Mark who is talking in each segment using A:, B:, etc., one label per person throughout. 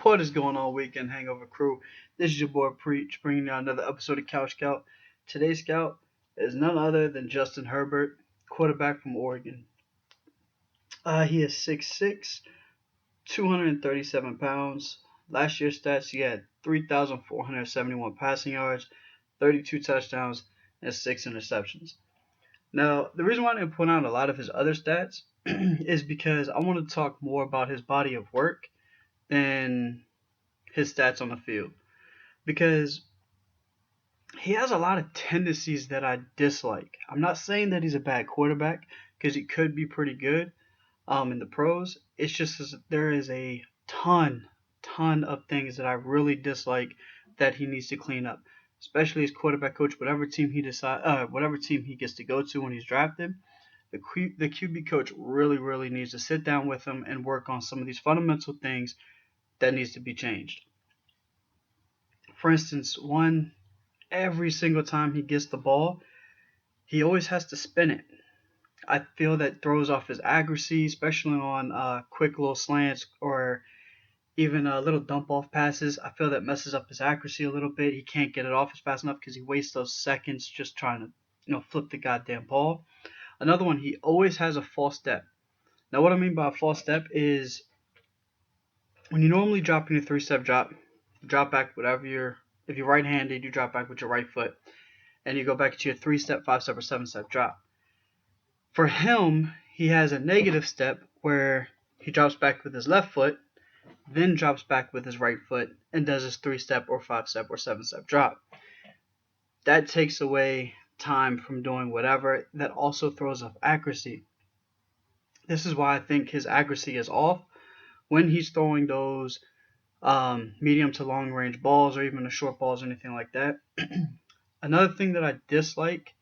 A: What is going on, Weekend Hangover crew? This is your boy Preach, bringing you another episode of Couch Scout. Today's scout is none other than Justin Herbert, quarterback from Oregon. He is 6'6", 237 pounds. Last year's stats, he had 3,471 passing yards, 32 touchdowns, and 6 interceptions. Now, the reason why I didn't point out a lot of his other stats is because I want to talk more about his body of work than his stats on the field, because he has a lot of tendencies that I dislike. I'm not saying that he's a bad quarterback, because he could be pretty good in the pros. It's just there is a ton of things that I really dislike that he needs to clean up, especially as quarterback coach. Whatever team he gets to go to when he's drafted, the QB coach really needs to sit down with him and work on some of these fundamental things that needs to be changed. For instance, every single time he gets the ball, he always has to spin it. I feel that throws off his accuracy, especially on quick little slants or even little dump off passes. I feel that messes up his accuracy a little bit. He can't get it off as fast enough because he wastes those seconds just trying to flip the goddamn ball. Another one, he always has a false step. Now, what I mean by a false step is when you normally drop in a 3-step drop back, if you're right-handed, you drop back with your right foot, and you go back to your 3-step, 5-step, or 7-step drop. For him, he has a negative step where he drops back with his left foot, then drops back with his right foot, and does his 3-step or 5-step or 7-step drop. That takes away time from doing whatever. That also throws off accuracy. This is why I think his accuracy is off when he's throwing those medium to long range balls or even the short balls or anything like that. Another thing that I dislike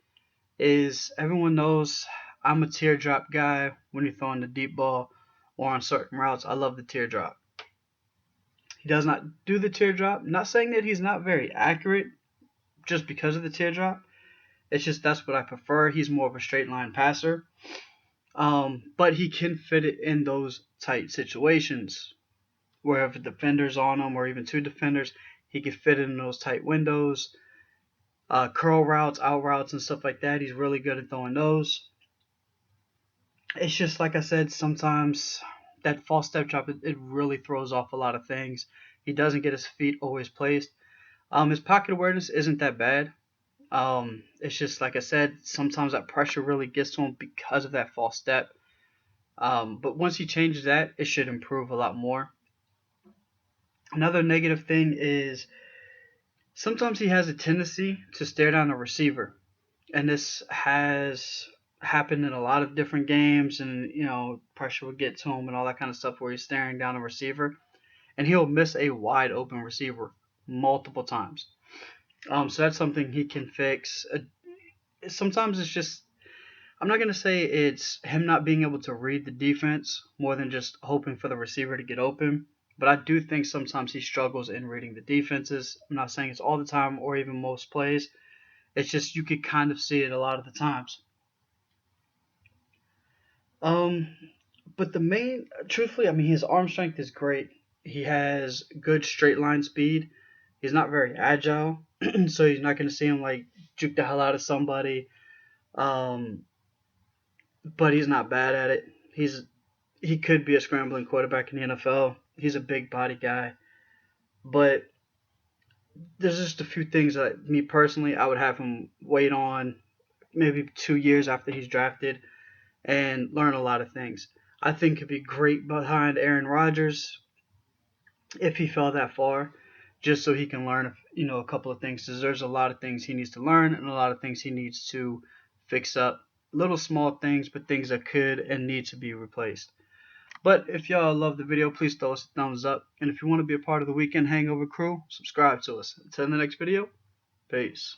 A: is everyone knows I'm a teardrop guy when you're throwing the deep ball or on certain routes. I love the teardrop. He does not do the teardrop. Not saying that he's not very accurate just because of the teardrop. It's just that's what I prefer. He's more of a straight line passer. But he can fit it in those tight situations where if a defender's on him or even two defenders, he can fit it in those tight windows. Curl routes, out routes, and stuff like that. He's really good at throwing those. It's just like I said, sometimes that false step drop, it really throws off a lot of things. He doesn't get his feet always placed. His pocket awareness isn't that bad. It's just like I said, sometimes that pressure really gets to him because of that false step. But once he changes that, it should improve a lot more. Another negative thing is sometimes he has a tendency to stare down a receiver. And this has happened in a lot of different games, and pressure will get to him and all that kind of stuff where he's staring down a receiver. And he'll miss a wide open receiver multiple times. So that's something he can fix. Sometimes it's just, I'm not going to say it's him not being able to read the defense more than just hoping for the receiver to get open. But I do think sometimes he struggles in reading the defenses. I'm not saying it's all the time or even most plays. It's just you could kind of see it a lot of the times. But truthfully, his arm strength is great. He has good straight line speed. He's not very agile, so you're not going to see him like juke the hell out of somebody. But he's not bad at it. He could be a scrambling quarterback in the NFL. He's a big body guy. But there's just a few things that me personally, I would have him wait on maybe 2 years after he's drafted and learn a lot of things. I think he'd be great behind Aaron Rodgers if he fell that far, just so he can learn a couple of things, because there's a lot of things he needs to learn and a lot of things he needs to fix up. Little small things, but things that could and need to be replaced. But if y'all love the video, please throw us a thumbs up. And if you want to be a part of the Weekend Hangover crew, subscribe to us. Until the next video, peace.